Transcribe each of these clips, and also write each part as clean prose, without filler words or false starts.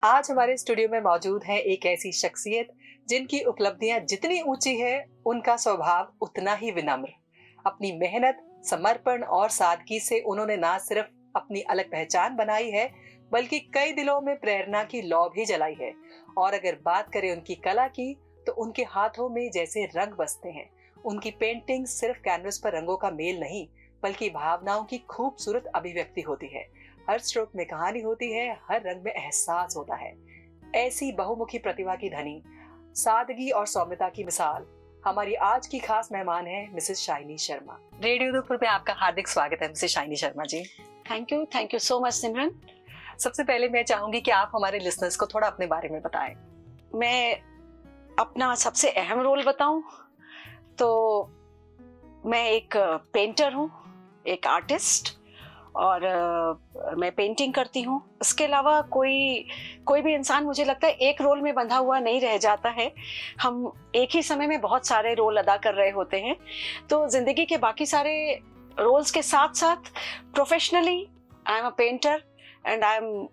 आज हमारे स्टूडियो में मौजूद है एक ऐसी शख्सियत जिनकी उपलब्धियां जितनी ऊंची है, उनका स्वभाव उतना ही विनम्र। अपनी मेहनत, समर्पण और सादगी से उन्होंने ना सिर्फ अपनी अलग पहचान बनाई है, बल्कि कई दिलों में प्रेरणा की लौ भी जलाई है। और अगर बात करें उनकी कला की, तो उनके हाथों में जैसे रंग बसते हैं। उनकी पेंटिंग सिर्फ कैनवस पर रंगों का मेल नहीं, बल्कि भावनाओं की खूबसूरत अभिव्यक्ति होती है। हर स्ट्रोक में कहानी होती है, हर रंग में एहसास होता है। ऐसी बहुमुखी प्रतिभा की धनी, सादगी और सौम्यता की मिसाल हमारी आज की खास मेहमान है मिसेस शाइनी शर्मा। रेडियो दुखपुर में आपका हार्दिक स्वागत है Mrs Shiny Sharma ji. Thank you so much Simran. सबसे पहले मैं चाहूंगी कि आप हमारे लिसनर्स को थोड़ा अपने बारे में बताएं। मैं अपना सबसे अहम रोल बताऊं तो मैं एक पेंटर हूं, एक आर्टिस्ट, और मैं पेंटिंग करती हूँ। इसके अलावा कोई भी इंसान, मुझे लगता है, एक रोल में बंधा हुआ नहीं रह जाता है। हम एक ही समय में बहुत सारे रोल अदा कर रहे होते हैं। तो जिंदगी के बाकी सारे रोल्स के साथ साथ professionally I am a painter and I am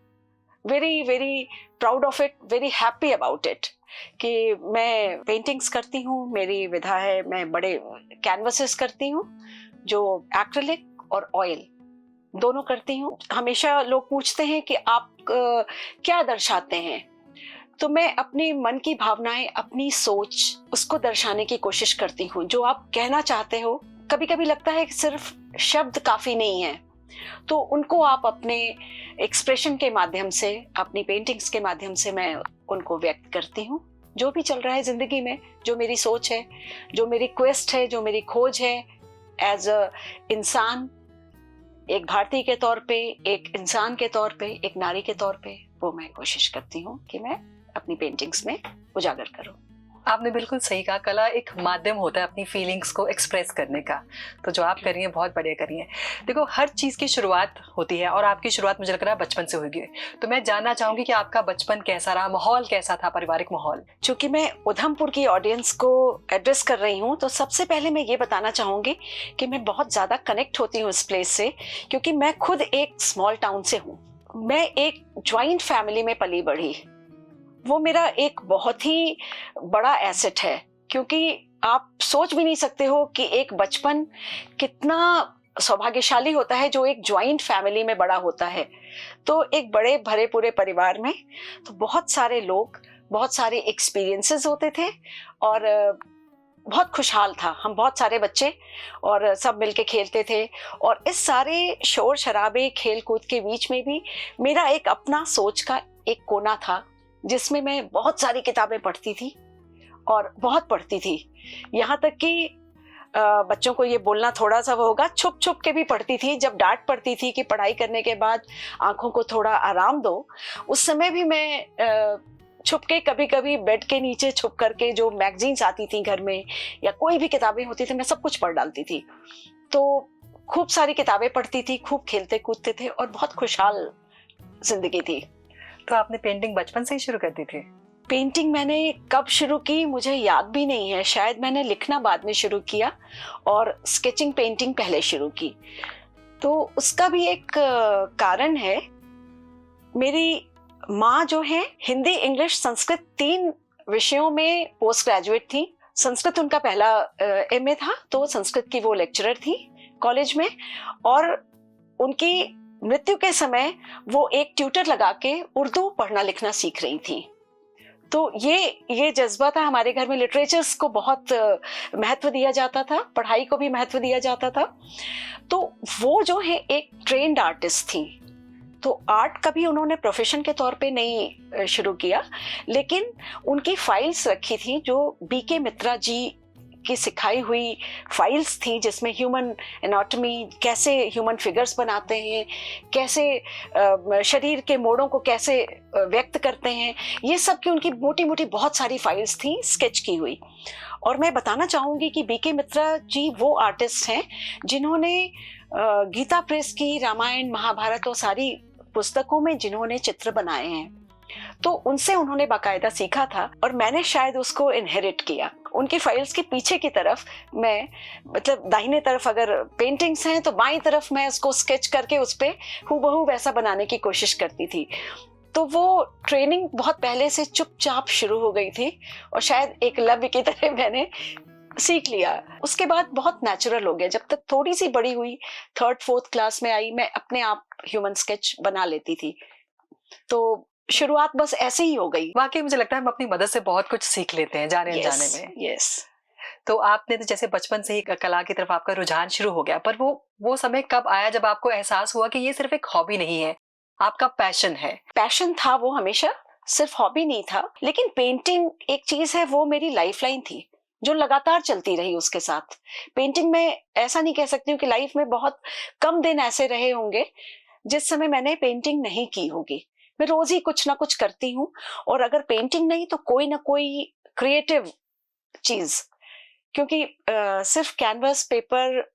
very very proud of it, very happy about it कि मैं पेंटिंग्स करती हूँ। मेरी विधा है, मैं बड़े कैनवसेस करती हूँ जो एक्रिलिक और ऑयल दोनों करती हूँ। हमेशा लोग पूछते हैं कि आप क्या दर्शाते हैं, तो मैं अपने मन की भावनाएं, अपनी सोच, उसको दर्शाने की कोशिश करती हूँ। जो आप कहना चाहते हो, कभी कभी लगता है कि सिर्फ शब्द काफी नहीं है, तो उनको आप अपने एक्सप्रेशन के माध्यम से, अपनी पेंटिंग्स के माध्यम से मैं उनको व्यक्त करती हूँ। जो भी चल रहा है जिंदगी में, जो मेरी सोच है, जो मेरी क्वेस्ट है, जो मेरी खोज है, एज अ इंसान, एक भारतीय के तौर पे, एक इंसान के तौर पे, एक नारी के तौर पे, वो मैं कोशिश करती हूँ कि मैं अपनी पेंटिंग्स में उजागर करूँ। आपने बिल्कुल सही कहा, कला एक माध्यम होता है अपनी फीलिंग्स को एक्सप्रेस करने का। तो जो आप कर रही हैं बहुत बढ़िया कर रही हैं। देखो, हर चीज की शुरुआत होती है और आपकी शुरुआत मुझे लग रहा है बचपन से होगी। तो मैं जानना चाहूंगी कि आपका बचपन कैसा रहा, माहौल कैसा था, पारिवारिक माहौल। चूंकि मैं उधमपुर की ऑडियंस को एड्रेस कर रही हूँ, तो सबसे पहले मैं ये बताना चाहूंगी कि मैं बहुत ज्यादा कनेक्ट होती हूँ इस प्लेस से, क्योंकि मैं खुद एक स्मॉल टाउन से हूँ। मैं एक ज्वाइंट फैमिली में पली बढ़ी। वो मेरा एक बहुत ही बड़ा एसेट है, क्योंकि आप सोच भी नहीं सकते हो कि एक बचपन कितना सौभाग्यशाली होता है जो एक ज्वाइंट फैमिली में बड़ा होता है। तो एक बड़े भरे पूरे परिवार में तो बहुत सारे लोग, बहुत सारे एक्सपीरियंसेस होते थे और बहुत खुशहाल था। हम बहुत सारे बच्चे और सब मिलके खेलते थे, और इस सारे शोर शराबे, खेल कूद के बीच में भी मेरा एक अपना सोच का एक कोना था, जिसमें मैं बहुत सारी किताबें पढ़ती थी और बहुत पढ़ती थी। यहाँ तक कि बच्चों को ये बोलना थोड़ा सा वो होगा, छुप छुप के भी पढ़ती थी। जब डांट पड़ती थी कि पढ़ाई करने के बाद आंखों को थोड़ा आराम दो, उस समय भी मैं छुप के, कभी कभी बेड के नीचे छुप करके, जो मैगजीन्स आती थी घर में या कोई भी किताबें होती थी, मैं सब कुछ पढ़ डालती थी। तो खूब सारी किताबें पढ़ती थी, खूब खेलते कूदते थे और बहुत खुशहाल जिंदगी थी। तो आपने पेंटिंग बचपन से ही शुरू कर दी थी? पेंटिंग मैंने कब शुरू की मुझे याद भी नहीं है। शायद मैंने लिखना बाद में शुरू किया और स्केचिंग पेंटिंग पहले शुरू की। तो उसका भी एक कारण है। मेरी माँ जो है, हिंदी, इंग्लिश, संस्कृत 3 विषयों में पोस्ट ग्रेजुएट थी। संस्कृत उनका पहला एमए था, तो संस्कृत की वो लेक्चरर थी कॉलेज में, और उनकी मृत्यु के समय वो एक ट्यूटर लगा के उर्दू पढ़ना लिखना सीख रही थी। तो ये जज्बा था हमारे घर में। लिटरेचर्स को बहुत महत्व दिया जाता था, पढ़ाई को भी महत्व दिया जाता था। तो वो जो है एक ट्रेन्ड आर्टिस्ट थी। तो आर्ट कभी उन्होंने प्रोफेशन के तौर पे नहीं शुरू किया, लेकिन उनकी फाइल्स रखी थी जो बीके मित्रा जी की सिखाई हुई फाइल्स थी, जिसमें ह्यूमन एनाटॉमी, कैसे ह्यूमन फिगर्स बनाते हैं, कैसे शरीर के मोड़ों को कैसे व्यक्त करते हैं, ये सब की उनकी मोटी मोटी बहुत सारी फाइल्स थी स्केच की हुई। और मैं बताना चाहूंगी कि बीके मित्रा जी वो आर्टिस्ट हैं जिन्होंने गीता प्रेस की रामायण, महाभारत और सारी पुस्तकों में जिन्होंने चित्र बनाए हैं। तो उनसे उन्होंने बाकायदा सीखा था और मैंने शायद उसको इनहेरिट किया। उनकी फाइल्स के पीछे की तरफ मैं, मतलब दाहिने तरफ अगर पेंटिंग्स हैं तो बाईं तरफ मैं उसको स्केच करके उस पे हूबहू वैसा बनाने की कोशिश करती थी। तो वो ट्रेनिंग बहुत पहले से चुपचाप शुरू हो गई थी और शायद एकलव्य की तरह मैंने सीख लिया। उसके बाद बहुत नेचुरल हो गया। जब तक थोड़ी सी बड़ी हुई, 3rd 4th क्लास में आई, मैं अपने आप ह्यूमन स्केच बना लेती थी। तो शुरुआत बस ऐसे ही हो गई। वाकई मुझे लगता है हम अपनी मदद से बहुत कुछ सीख लेते हैं जाने अनजाने में। यस। तो आपने तो जैसे बचपन से ही कला की तरफ आपका रुझान शुरू हो गया, पर वो समय कब आया जब आपको एहसास हुआ कि ये सिर्फ एक हॉबी नहीं है, आपका पैशन है? पैशन था वो हमेशा, सिर्फ हॉबी नहीं था। लेकिन पेंटिंग एक चीज है, वो मेरी लाइफलाइन थी जो लगातार चलती रही उसके साथ। पेंटिंग में ऐसा नहीं कह सकती हूँ कि लाइफ में बहुत कम दिन ऐसे रहे होंगे जिस समय मैंने पेंटिंग नहीं की होगी। मैं रोज ही कुछ ना कुछ करती हूँ, और अगर पेंटिंग नहीं तो कोई ना कोई क्रिएटिव चीज, क्योंकि सिर्फ कैनवस, पेपर,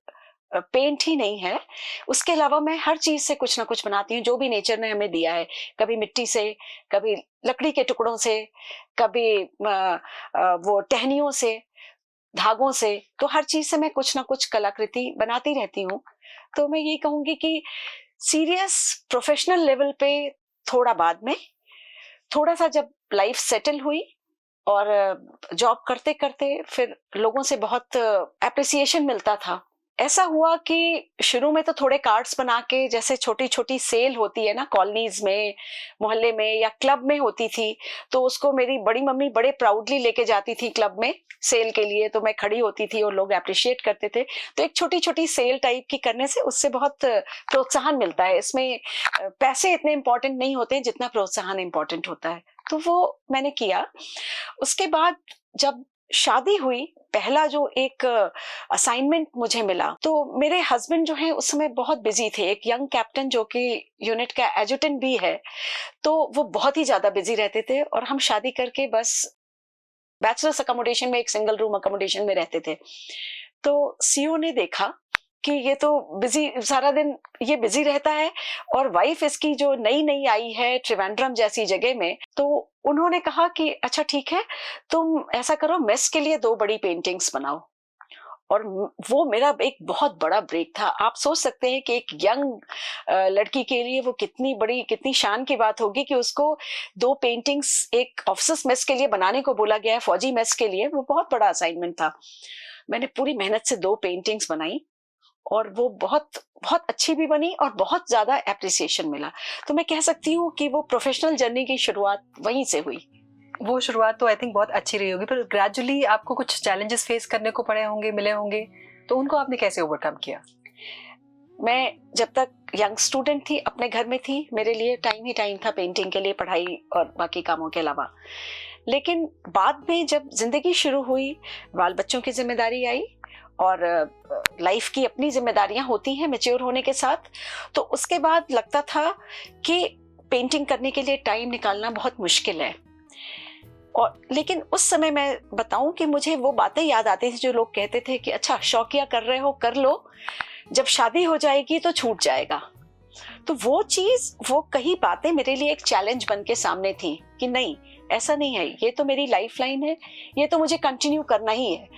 पेंट ही नहीं है, उसके अलावा मैं हर चीज से कुछ ना कुछ बनाती हूँ जो भी नेचर ने हमें दिया है। कभी मिट्टी से, कभी लकड़ी के टुकड़ों से, कभी वो टहनियों से, धागों से। तो हर चीज से मैं कुछ ना कुछ कलाकृति बनाती रहती हूँ। तो मैं ये कहूंगी कि सीरियस प्रोफेशनल लेवल पे थोड़ा बाद में, थोड़ा सा जब लाइफ सेटल हुई और जॉब करते करते फिर लोगों से बहुत एप्रिसिएशन मिलता था। ऐसा हुआ कि शुरू में तो थोड़े कार्ड्स बना के, जैसे छोटी छोटी सेल होती है ना कॉलोनीज में, मोहल्ले में या क्लब में होती थी, तो उसको मेरी बड़ी मम्मी बड़े प्राउडली लेके जाती थी क्लब में सेल के लिए। तो मैं खड़ी होती थी और लोग अप्रिशिएट करते थे। तो एक छोटी छोटी सेल टाइप की करने से उससे बहुत प्रोत्साहन मिलता है। इसमें पैसे इतने इंपॉर्टेंट नहीं होते जितना प्रोत्साहन इंपॉर्टेंट होता है। तो वो मैंने किया। उसके बाद जब शादी हुई, पहला जो एक असाइनमेंट मुझे मिला, तो मेरे हस्बैंड जो हैं उस समय बहुत बिजी थे। एक यंग कैप्टन जो कि यूनिट का एजुटेंट भी है, तो वो बहुत ही ज्यादा बिजी रहते थे। और हम शादी करके बस बैचलर्स अकोमोडेशन में, एक सिंगल रूम अकोमोडेशन में रहते थे। तो सीईओ ने देखा कि ये तो बिजी, सारा दिन ये बिजी रहता है, और वाइफ इसकी जो नई नई आई है त्रिवेंद्रम जैसी जगह में। तो उन्होंने कहा कि अच्छा ठीक है, तुम ऐसा करो, मेस के लिए 2 बड़ी पेंटिंग्स बनाओ। और वो मेरा एक बहुत बड़ा ब्रेक था। आप सोच सकते हैं कि एक यंग लड़की के लिए वो कितनी बड़ी, कितनी शान की बात होगी कि उसको 2 पेंटिंग्स एक ऑफिसर्स मेस के लिए बनाने को बोला गया है, फौजी मेस के लिए। वो बहुत बड़ा असाइनमेंट था। मैंने पूरी मेहनत से 2 पेंटिंग्स बनाई और वो बहुत बहुत अच्छी भी बनी और बहुत ज्यादा एप्रिसिएशन मिला। तो मैं कह सकती हूँ कि वो प्रोफेशनल जर्नी की शुरुआत वहीं से हुई। वो शुरुआत तो आई थिंक बहुत अच्छी रही होगी, पर ग्रेजुअली आपको कुछ चैलेंजेस फेस करने को पड़े होंगे, मिले होंगे, तो उनको आपने कैसे ओवरकम किया? मैं जब तक यंग स्टूडेंट थी, अपने घर में थी, मेरे लिए टाइम ही टाइम था पेंटिंग के लिए, पढ़ाई और बाकी कामों के अलावा। लेकिन बाद में जब जिंदगी शुरू हुई, बाल बच्चों की जिम्मेदारी आई और लाइफ की अपनी जिम्मेदारियां होती हैं मैच्योर होने के साथ, तो उसके बाद लगता था कि पेंटिंग करने के लिए टाइम निकालना बहुत मुश्किल है। और लेकिन उस समय मैं बताऊं कि मुझे वो बातें याद आती थी जो लोग कहते थे कि अच्छा शौकिया कर रहे हो, कर लो, जब शादी हो जाएगी तो छूट जाएगा। तो वो चीज, वो कई बातें मेरे लिए एक चैलेंज बन के सामने थी कि नहीं, ऐसा नहीं है, ये तो मेरी लाइफ लाइन है, ये तो मुझे कंटिन्यू करना ही है।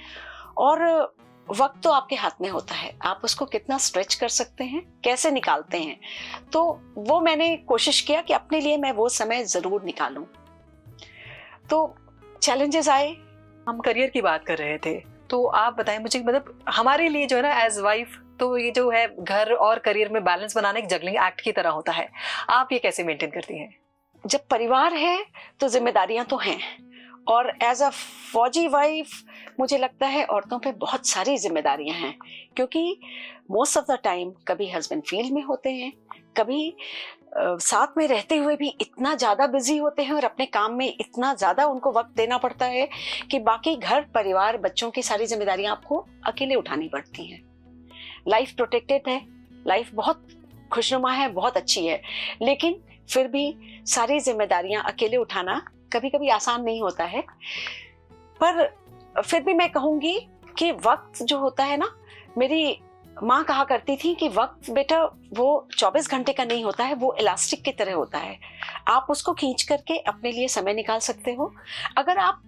और वक्त तो आपके हाथ में होता है, आप उसको कितना स्ट्रेच कर सकते हैं, कैसे निकालते हैं। तो वो मैंने कोशिश किया कि अपने लिए मैं वो समय जरूर निकालूं। तो चैलेंजेस आए। हम करियर की बात कर रहे थे, तो आप बताएं मुझे, मतलब हमारे लिए जो है ना एज वाइफ, तो ये जो है घर और करियर में बैलेंस बनाना एक जगलिंग एक्ट की तरह होता है। आप ये कैसे मेंटेन करती हैं? जब परिवार है तो जिम्मेदारियां तो हैं, और एज अ फौजी वाइफ मुझे लगता है औरतों पे बहुत सारी जिम्मेदारियां हैं, क्योंकि मोस्ट ऑफ द टाइम कभी हस्बैंड फील्ड में होते हैं, कभी साथ में रहते हुए भी इतना ज्यादा बिजी होते हैं और अपने काम में इतना ज्यादा उनको वक्त देना पड़ता है कि बाकी घर परिवार बच्चों की सारी जिम्मेदारियां आपको अकेले उठानी पड़ती हैं। लाइफ प्रोटेक्टेड है, लाइफ बहुत खुशनुमा है, बहुत अच्छी है, लेकिन फिर भी सारी जिम्मेदारियां अकेले उठाना कभी कभी आसान नहीं होता है। पर फिर भी मैं कहूंगी कि वक्त जो होता है ना, मेरी माँ कहा करती थी कि वक्त बेटा वो 24 घंटे का नहीं होता है, वो इलास्टिक की तरह होता है। आप उसको खींच करके अपने लिए समय निकाल सकते हो अगर आप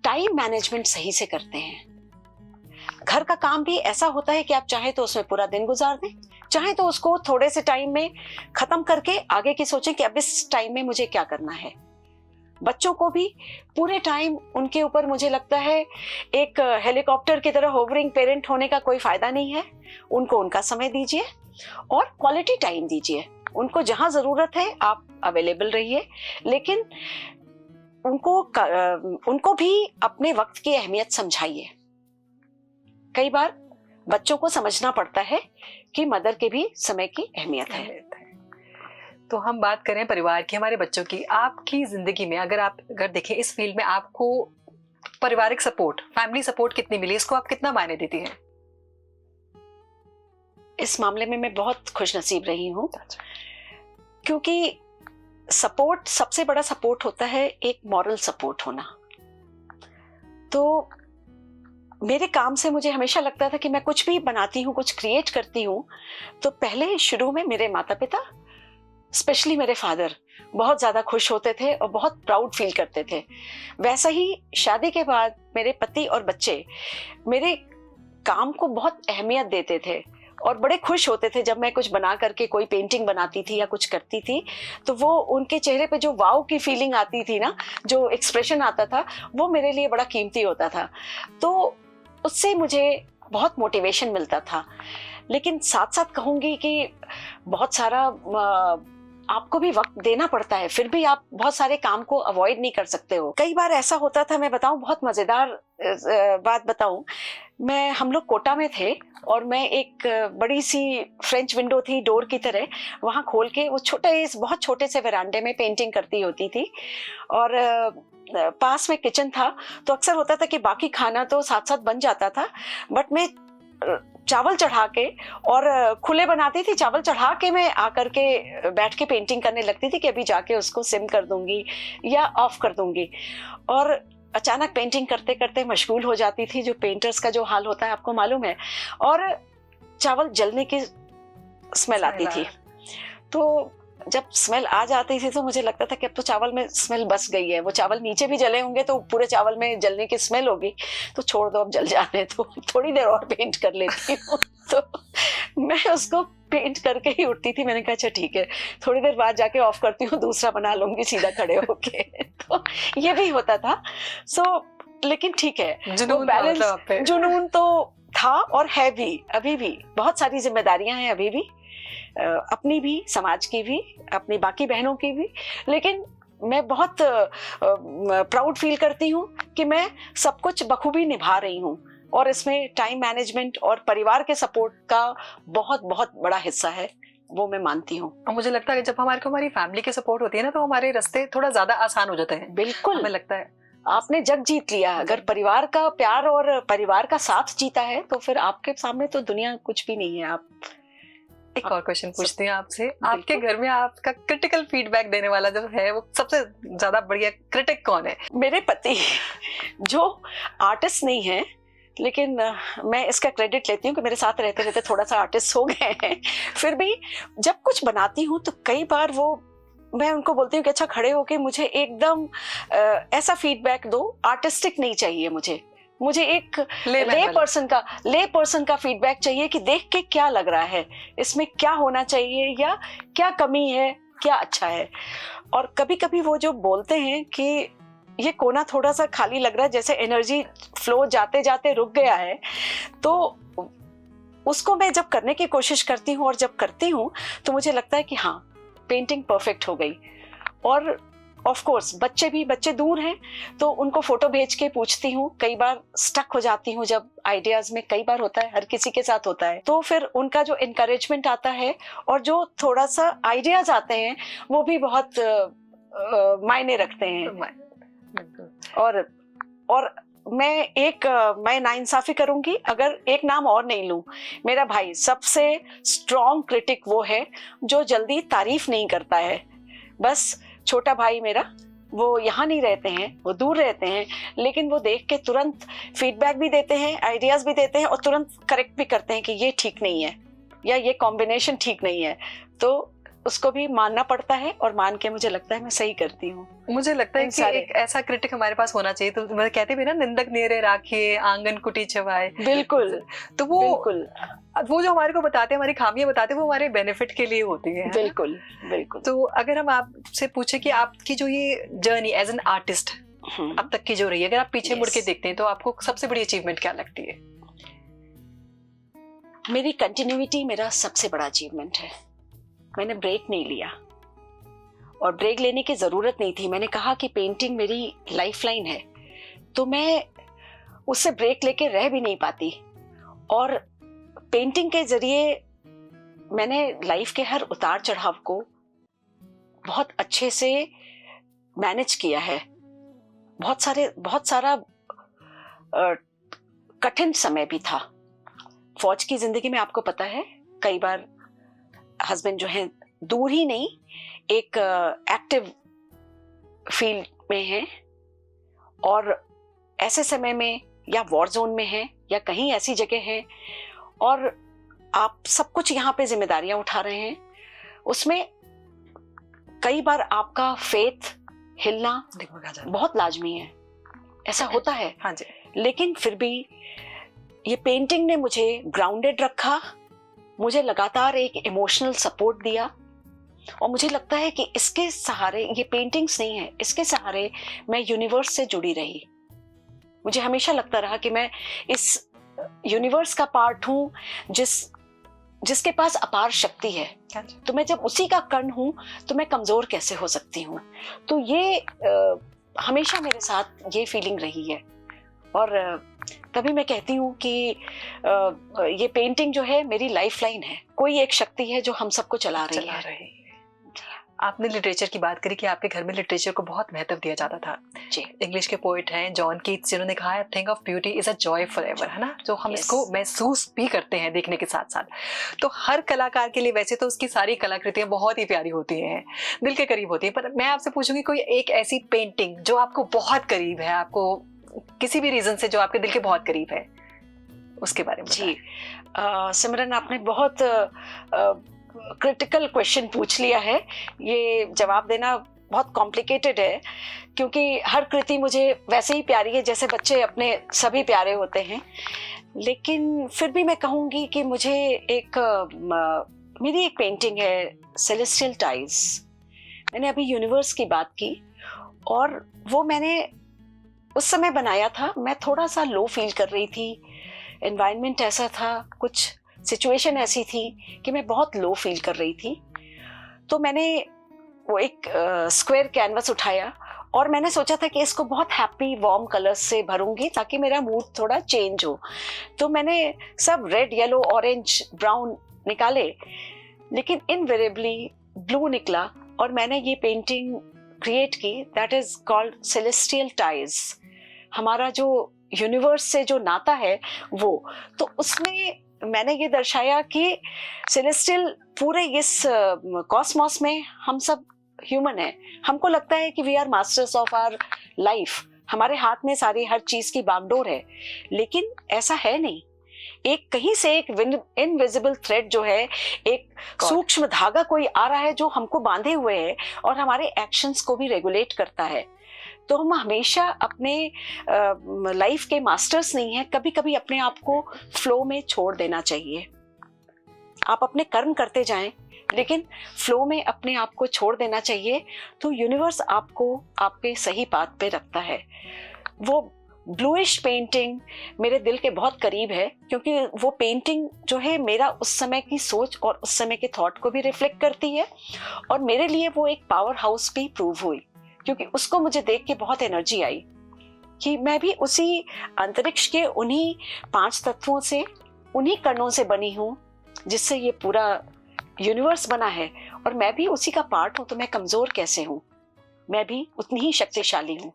टाइम मैनेजमेंट सही से करते हैं। घर का काम भी ऐसा होता है कि आप चाहे तो उसमें पूरा दिन गुजार दें, चाहे तो उसको थोड़े से टाइम में खत्म करके आगे की सोचें कि अब इस टाइम में मुझे क्या करना है। बच्चों को भी पूरे टाइम उनके ऊपर मुझे लगता है एक हेलीकॉप्टर की तरह होवरिंग पेरेंट होने का कोई फायदा नहीं है। उनको उनका समय दीजिए और क्वालिटी टाइम दीजिए। उनको जहां जरूरत है आप अवेलेबल रहिए, लेकिन उनको भी अपने वक्त की अहमियत समझाइए। कई बार बच्चों को समझना पड़ता है कि मदर के भी समय की अहमियत है। तो हम बात करें परिवार की, हमारे बच्चों की। आपकी जिंदगी में अगर देखें इस फील्ड में आपको पारिवारिक सपोर्ट, फैमिली सपोर्ट कितनी मिली, इसको आप कितना मायने देती हैं? इस मामले में मैं बहुत खुशनसीब रही हूँ, क्योंकि सपोर्ट, सबसे बड़ा सपोर्ट होता है एक मॉरल सपोर्ट होना। तो मेरे काम से मुझे हमेशा लगता था कि मैं कुछ भी बनाती हूँ, कुछ क्रिएट करती हूँ, तो पहले शुरू में मेरे माता पिता, स्पेशली मेरे फादर, बहुत ज़्यादा खुश होते थे और बहुत प्राउड फील करते थे। वैसा ही शादी के बाद मेरे पति और बच्चे मेरे काम को बहुत अहमियत देते थे और बड़े खुश होते थे जब मैं कुछ बना करके कोई पेंटिंग बनाती थी या कुछ करती थी, तो वो उनके चेहरे पे जो वाव की फीलिंग आती थी ना, जो एक्सप्रेशन आता था, वो मेरे लिए बड़ा कीमती होता था। तो उससे मुझे बहुत मोटिवेशन मिलता था। लेकिन साथ साथ कहूँगी कि बहुत सारा आपको भी वक्त देना पड़ता है, फिर भी आप बहुत सारे काम को अवॉइड नहीं कर सकते हो। कई बार ऐसा होता था, मैं बताऊं, बहुत मजेदार बात बताऊं, हम लोग कोटा में थे और मैं एक बड़ी सी फ्रेंच विंडो थी डोर की तरह, वहां खोल के वो बहुत छोटे से वरांडे में पेंटिंग करती होती थी। और पास में किचन था, तो अक्सर होता था कि बाकी खाना तो साथ साथ बन जाता था, बट मैं चावल चढ़ा के और खुले बनाती थी, चावल चढ़ा के मैं आकर के बैठ के पेंटिंग करने लगती थी कि अभी जाके उसको सिम कर दूंगी या ऑफ कर दूंगी। और अचानक पेंटिंग करते करते मशगूल हो जाती थी, जो पेंटर्स का जो हाल होता है आपको मालूम है, और चावल जलने की स्मेल आती थी। तो जब स्मेल आ जाती थी तो मुझे लगता था कि अब तो चावल में स्मेल बस गई है, वो चावल नीचे भी जले होंगे तो पूरे चावल में जलने की स्मेल होगी, तो छोड़ दो, अब जल जाने दो, थोड़ी देर और पेंट कर लेती हूँ। तो मैं उसको पेंट करके ही उठती थी। मैंने कहा अच्छा ठीक है, थोड़ी देर बाद जाके ऑफ करती हूँ, दूसरा बना लूंगी सीधा खड़े होके। तो ये भी होता था। लेकिन ठीक है, जुनून तो था और है भी, अभी भी बहुत सारी जिम्मेदारियां हैं, अभी भी अपनी भी, समाज की भी, अपनी बाकी बहनों की भी। लेकिन मैं बहुत प्राउड फील करती हूँ कि मैं सब कुछ बखूबी निभा रही हूँ, और इसमें टाइम मैनेजमेंट और परिवार के सपोर्ट का बहुत बहुत बड़ा हिस्सा है, वो मैं मानती हूँ। और मुझे लगता है कि जब हमारी फैमिली की सपोर्ट होती है ना, तो हमारे रास्ते थोड़ा ज्यादा आसान हो जाते हैं। बिल्कुल, हमें लगता है आपने जग जीत लिया। अगर परिवार का प्यार और परिवार का साथ जीता है तो फिर आपके सामने तो दुनिया कुछ भी नहीं है। आप एक और क्वेश्चन पूछती हैं आपसे, आपके घर में आपका क्रिटिकल फीडबैक देने वाला जो है, वो सबसे ज्यादा बढ़िया क्रिटिक कौन है? मेरे पति, जो आर्टिस्ट नहीं है, लेकिन मैं इसका क्रेडिट लेती हूँ कि मेरे साथ रहते रहते थोड़ा सा आर्टिस्ट हो गए हैं। फिर भी जब कुछ बनाती हूँ तो कई बार मैं उनको बोलती हूँ कि अच्छा खड़े होके मुझे एकदम ऐसा फीडबैक दो, आर्टिस्टिक नहीं चाहिए मुझे एक ले पर्सन का फीडबैक चाहिए कि देख के क्या लग रहा है, इसमें क्या होना चाहिए या क्या कमी है, क्या अच्छा है। और कभी कभी वो जो बोलते हैं कि ये कोना थोड़ा सा खाली लग रहा है, जैसे एनर्जी फ्लो जाते जाते रुक गया है, तो उसको मैं जब करने की कोशिश करती हूँ और जब करती हूँ तो मुझे लगता है कि हाँ, पेंटिंग परफेक्ट हो गई। और ऑफ कोर्स बच्चे दूर हैं तो उनको फोटो भेज के पूछती हूँ, कई बार स्टक हो जाती हूँ जब आइडियाज में, कई बार होता है, हर किसी के साथ होता है, तो फिर उनका जो इनकरेजमेंट आता है और जो थोड़ा सा आइडियाज आते हैं वो भी बहुत मायने रखते हैं। और मैं नाइंसाफी करूंगी अगर एक नाम और नहीं लूं। मेरा भाई सबसे स्ट्रॉन्ग क्रिटिक वो है जो जल्दी तारीफ नहीं करता है। बस छोटा भाई मेरा, वो यहाँ नहीं रहते हैं, वो दूर रहते हैं, लेकिन वो देख के तुरंत फीडबैक भी देते हैं, आइडियाज भी देते हैं और तुरंत करेक्ट भी करते हैं कि ये ठीक नहीं है या ये कॉम्बिनेशन ठीक नहीं है। तो उसको भी मानना पड़ता है और मान के मुझे लगता है मैं सही करती हूँ। मुझे लगता है कि एक ऐसा क्रिटिक हमारे पास होना चाहिए। तो मतलब कहते भी ना, निंदक नेरे राखिए आंगन कुटी छवाए। बिल्कुल। तो वो बिल्कुल वो जो हमारे को बताते हैं, हमारी खामियां बताते हैं, वो हमारे बेनिफिट के लिए होती है। बिल्कुल बिल्कुल। तो अगर हम आपसे पूछे कि आपकी जो ये जर्नी एज एन आर्टिस्ट अब तक की जो रही है, अगर आप पीछे मुड़ के देखते हैं तो आपको सबसे बड़ी अचीवमेंट क्या लगती है? मेरी कंटिन्यूटी मेरा सबसे बड़ा अचीवमेंट है। मैंने ब्रेक नहीं लिया और ब्रेक लेने की जरूरत नहीं थी। मैंने कहा कि पेंटिंग मेरी लाइफलाइन है, तो मैं उससे ब्रेक लेके रह भी नहीं पाती। और पेंटिंग के जरिए मैंने लाइफ के हर उतार चढ़ाव को बहुत अच्छे से मैनेज किया है। बहुत सारा कठिन समय भी था। फौज की जिंदगी में आपको पता है, कई बार हस्बैंड जो है दूर ही नहीं, एक एक्टिव फील्ड में है, और ऐसे समय में या वॉर जोन में है या कहीं ऐसी जगह है और आप सब कुछ यहाँ पे जिम्मेदारियां उठा रहे हैं, उसमें कई बार आपका फेथ हिलना बहुत लाजमी है। ऐसा होता है। हाँ जी। लेकिन फिर भी ये पेंटिंग ने मुझे ग्राउंडेड रखा, मुझे लगातार एक इमोशनल सपोर्ट दिया, और मुझे लगता है कि इसके सहारे, ये पेंटिंग्स नहीं है, इसके सहारे मैं यूनिवर्स से जुड़ी रही। मुझे हमेशा लगता रहा कि मैं इस यूनिवर्स का पार्ट हूँ जिसके पास अपार शक्ति है। तो मैं जब उसी का कण हूँ तो मैं कमजोर कैसे हो सकती हूँ? तो ये हमेशा मेरे साथ ये फीलिंग रही है। और तभी मैं कहती हूँ कि ये पेंटिंग जो है मेरी लाइफलाइन है। कोई एक शक्ति है जो हम सबको चला रही है। आपने लिटरेचर की बात करी कि आपके घर में लिटरेचर को बहुत महत्व दिया जाता था जी। इंग्लिश के पोइट हैं जॉन कीट्स, जिन्होंने कहा है thing of beauty is a joy forever, है ना, जो हम इसको महसूस भी करते हैं देखने के साथ साथ। तो हर कलाकार के लिए वैसे तो उसकी सारी कलाकृतियां बहुत ही प्यारी होती हैं, दिल के करीब होती हैं, पर मैं आपसे पूछूंगी कोई एक ऐसी पेंटिंग जो आपको बहुत करीब है, आपको किसी भी रीजन से जो आपके दिल के बहुत करीब है, उसके बारे में जी। सिमरन, आपने बहुत क्रिटिकल क्वेश्चन पूछ लिया है। ये जवाब देना बहुत कॉम्प्लिकेटेड है, क्योंकि हर कृति मुझे वैसे ही प्यारी है जैसे बच्चे अपने सभी प्यारे होते हैं। लेकिन फिर भी मैं कहूँगी कि मुझे मेरी एक पेंटिंग है सेलेस्टियल टाइज। मैंने अभी यूनिवर्स की बात की, और वो मैंने उस समय बनाया था। मैं थोड़ा सा लो फील कर रही थी, एनवायरनमेंट ऐसा था, कुछ सिचुएशन ऐसी थी कि मैं बहुत लो फील कर रही थी। तो मैंने वो एक स्क्वायर कैनवस उठाया और मैंने सोचा था कि इसको बहुत हैप्पी वार्म कलर्स से भरूंगी ताकि मेरा मूड थोड़ा चेंज हो। तो मैंने सब रेड, येलो, ऑरेंज, ब्राउन निकाले, लेकिन इनवेरिएबली ब्लू निकला, और मैंने ये पेंटिंग क्रिएट की, that is called celestial ties. हमारा जो यूनिवर्स से जो नाता है वो, तो उसमें मैंने ये दर्शाया कि सेलेस्टियल पूरे इस कॉस्मॉस में हम सब ह्यूमन है। हमको लगता है कि we are masters of our life, हमारे हाथ में सारी हर चीज की बागडोर है, लेकिन ऐसा है नहीं। एक कहीं से एक इनविजिबल थ्रेड जो है, एक सूक्ष्म धागा कोई आ रहा है जो हमको बांधे हुए है और हमारे एक्शंस को भी रेगुलेट करता है। तो हम हमेशा अपने लाइफ के मास्टर्स नहीं हैं। कभी कभी अपने आप को फ्लो में छोड़ देना चाहिए। आप अपने कर्म करते जाएं, लेकिन फ्लो में अपने आप को छोड़ देना चाहिए, तो यूनिवर्स आपको आपके सही पाथ पे रखता है। वो ब्लूइश पेंटिंग मेरे दिल के बहुत करीब है, क्योंकि वो पेंटिंग जो है मेरा उस समय की सोच और उस समय के थॉट को भी रिफ्लेक्ट करती है, और मेरे लिए वो एक पावर हाउस भी प्रूव हुई, क्योंकि उसको मुझे देख के बहुत एनर्जी आई कि मैं भी उसी अंतरिक्ष के उन्हीं 5 तत्वों से, उन्हीं कणों से बनी हूँ जिससे ये पूरा यूनिवर्स बना है, और मैं भी उसी का पार्ट हूँ। तो मैं कमजोर कैसे हूँ? मैं भी उतनी ही शक्तिशाली हूँ।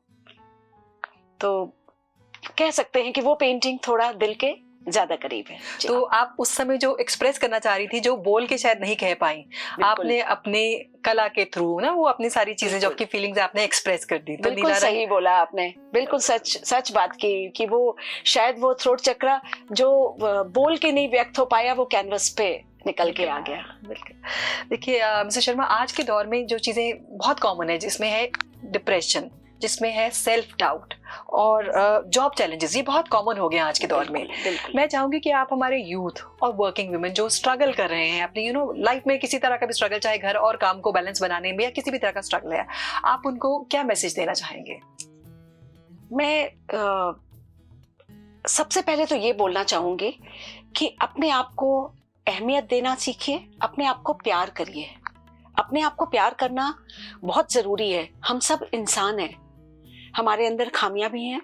तो कह सकते हैं कि वो पेंटिंग थोड़ा दिल के ज्यादा करीब है। तो आप उस समय जो एक्सप्रेस करना चाह रही थी, जो बोल के शायद नहीं कह पाई, आपने अपने कला के थ्रू ना वो अपनी सारी चीजें, जो आपकी फीलिंग्स आपने एक्सप्रेस कर दी। तो बिल्कुल सही बोला आपने, बिल्कुल सच बात की कि वो शायद वो थ्रोट चक्र जो बोल के नहीं व्यक्त हो पाया, वो कैनवस पे निकल के आ गया। बिल्कुल। देखिए मिस्टर शर्मा, आज के दौर में जो चीजें बहुत कॉमन है, जिसमें है डिप्रेशन, जिसमें है सेल्फ डाउट और जॉब चैलेंजेस, ये बहुत कॉमन हो गए आज के दौर में। मैं चाहूंगी कि आप हमारे यूथ और वर्किंग वुमेन जो स्ट्रगल कर रहे हैं अपनी लाइफ में, किसी तरह का भी स्ट्रगल, चाहे घर और काम को बैलेंस बनाने में या किसी भी तरह का स्ट्रगल है, आप उनको क्या मैसेज देना चाहेंगे? मैं सबसे पहले तो ये बोलना चाहूंगी कि अपने आप को अहमियत देना सीखिए, अपने आप को प्यार करिए। अपने आप को प्यार करना बहुत जरूरी है। हम सब इंसान हैं, हमारे अंदर खामियां भी हैं,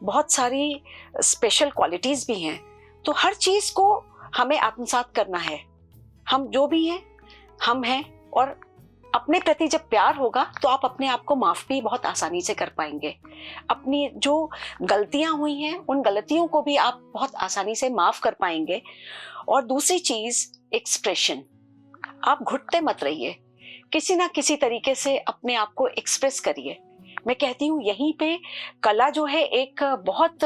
बहुत सारी स्पेशल क्वालिटीज भी हैं, तो हर चीज को हमें आत्मसात करना है। हम जो भी हैं हम हैं, और अपने प्रति जब प्यार होगा तो आप अपने आप को माफ भी बहुत आसानी से कर पाएंगे। अपनी जो गलतियां हुई हैं उन गलतियों को भी आप बहुत आसानी से माफ कर पाएंगे। और दूसरी चीज, एक्सप्रेशन। आप घुटते मत रहिए, किसी ना किसी तरीके से अपने आप को एक्सप्रेस करिए। मैं कहती हूँ यहीं पे कला जो है एक बहुत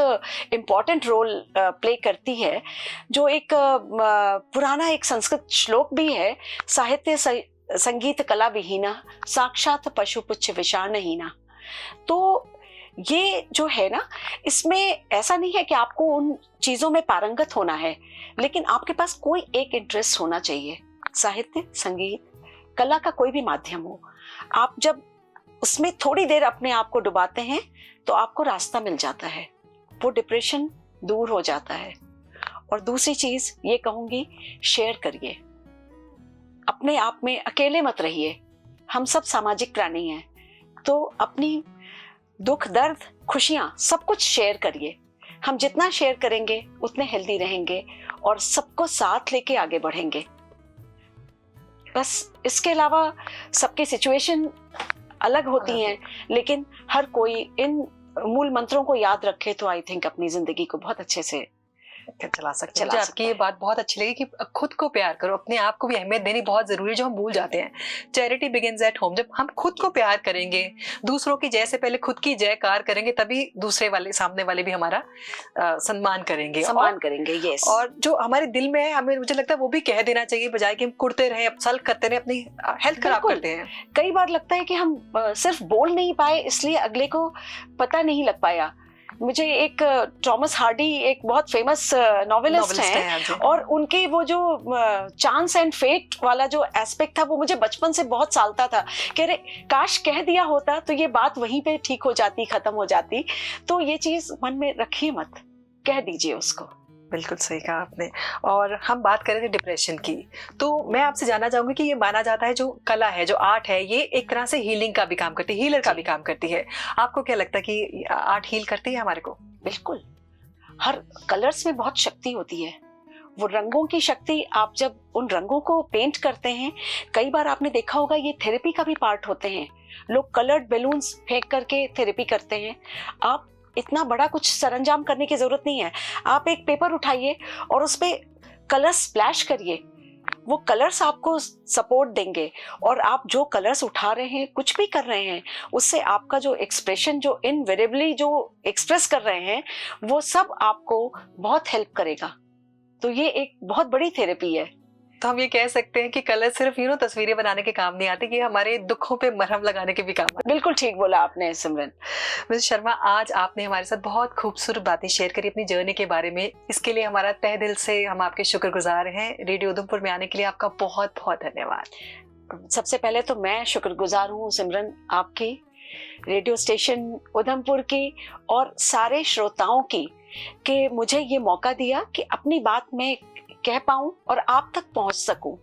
इम्पॉर्टेंट रोल प्ले करती है, जो एक पुराना एक संस्कृत श्लोक भी है, साहित्य संगीत कला विहीना साक्षात पशु पुच्छ विषाणहीना। तो ये जो है ना, इसमें ऐसा नहीं है कि आपको उन चीजों में पारंगत होना है, लेकिन आपके पास कोई एक इंटरेस्ट होना चाहिए। साहित्य, संगीत, कला का कोई भी माध्यम हो, आप जब उसमें थोड़ी देर अपने आप को डुबाते हैं तो आपको रास्ता मिल जाता है, वो डिप्रेशन दूर हो जाता है। और दूसरी चीज ये कहूंगी, शेयर करिए, अपने आप में अकेले मत रहिए। हम सब सामाजिक प्राणी हैं, तो अपनी दुख, दर्द, खुशियां सब कुछ शेयर करिए। हम जितना शेयर करेंगे उतने हेल्दी रहेंगे और सबको साथ लेके आगे बढ़ेंगे। बस इसके अलावा सबकी सिचुएशन अलग होती हैं, लेकिन हर कोई इन मूल मंत्रों को याद रखे तो आई थिंक अपनी जिंदगी को बहुत अच्छे से चला सकते हैं। मुझे आपकी ये बात बहुत अच्छी लगी कि खुद को प्यार करो, अपने आप को भी अहमियत देनी बहुत जरूरी है, जो हम भूल जाते हैं। Charity begins at home. जब हम खुद को प्यार करेंगे, दूसरों की जय से पहले खुद की जयकार करेंगे, तभी दूसरे वाले, सामने वाले भी हमारा सम्मान करेंगे। यस। और जो हमारे दिल में है, हमें, मुझे लगता है वो भी कह देना चाहिए, बजाय कि हम कुड़ते रहे, सल्क करते रहे, अपनी हेल्थ खराब करते हैं। कई बार लगता है कि हम सिर्फ बोल नहीं पाए इसलिए अगले को पता नहीं लग पाया। मुझे एक थॉमस हार्डी, एक बहुत फेमस नॉवेलिस्ट हैं, और उनके वो जो चांस एंड फेट वाला जो एस्पेक्ट था वो मुझे बचपन से बहुत सालता था कि अरे काश कह दिया होता तो ये बात वहीं पे ठीक हो जाती, खत्म हो जाती। तो ये चीज मन में रखिए मत, कह दीजिए उसको। बिल्कुल सही कहा आपने। और हम बात कर रहे थे डिप्रेशन की, तो मैं आपसे जानना चाहूंगी कि ये माना जाता है जो कला है, जो आर्ट है, ये एक तरह से हीलिंग का भी काम करती है, हीलर का भी काम करती है। आपको क्या लगता है कि आर्ट हील करती है हमारे को? बिल्कुल। हर कलर्स में बहुत शक्ति होती है, वो रंगों की शक्ति। आप जब उन रंगों को पेंट करते हैं, कई बार आपने देखा होगा ये थेरेपी का भी पार्ट होते हैं। लोग कलर्ड बैलून्स फेंक करके थेरेपी करते हैं। आप इतना बड़ा कुछ सरंजाम करने की जरूरत नहीं है। आप एक पेपर उठाइए और उस पे कलर स्प्लैश करिए, वो कलर्स आपको सपोर्ट देंगे। और आप जो कलर्स उठा रहे हैं, कुछ भी कर रहे हैं, उससे आपका जो एक्सप्रेशन, जो इनवेरिएबली जो एक्सप्रेस कर रहे हैं, वो सब आपको बहुत हेल्प करेगा। तो ये एक बहुत बड़ी थेरेपी है। तो हम ये कह सकते हैं कि कलर सिर्फ तस्वीरें बनाने के काम नहीं आते, कि हमारे दुखों पे मरहम लगाने के भी काम आते। बिल्कुल ठीक बोला आपने सिमरन। मिस शर्मा, आज आपने हमारे साथ बहुत खूबसूरत बातें शेयर करी अपनी जर्नी के बारे में। इसके लिए हमारा तहे दिल से हम आपके शुक्रगुजार हैं। रेडियो उधमपुर में आने के लिए आपका बहुत बहुत धन्यवाद। सबसे पहले तो मैं शुक्रगुजार हूँ सिमरन, आपकी, रेडियो स्टेशन उधमपुर की और सारे श्रोताओं की, कि मुझे ये मौका दिया कि अपनी बात में कह पाऊं और आप तक पहुंच सकूं।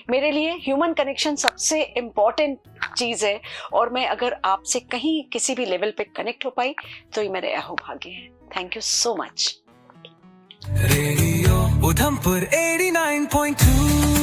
मेरे लिए ह्यूमन कनेक्शन सबसे इम्पोर्टेंट चीज है, और मैं अगर आपसे कहीं किसी भी लेवल पे कनेक्ट हो पाई तो ये मेरे अहोभाग्य है। Thank you so much. Radio Udhampur 89.2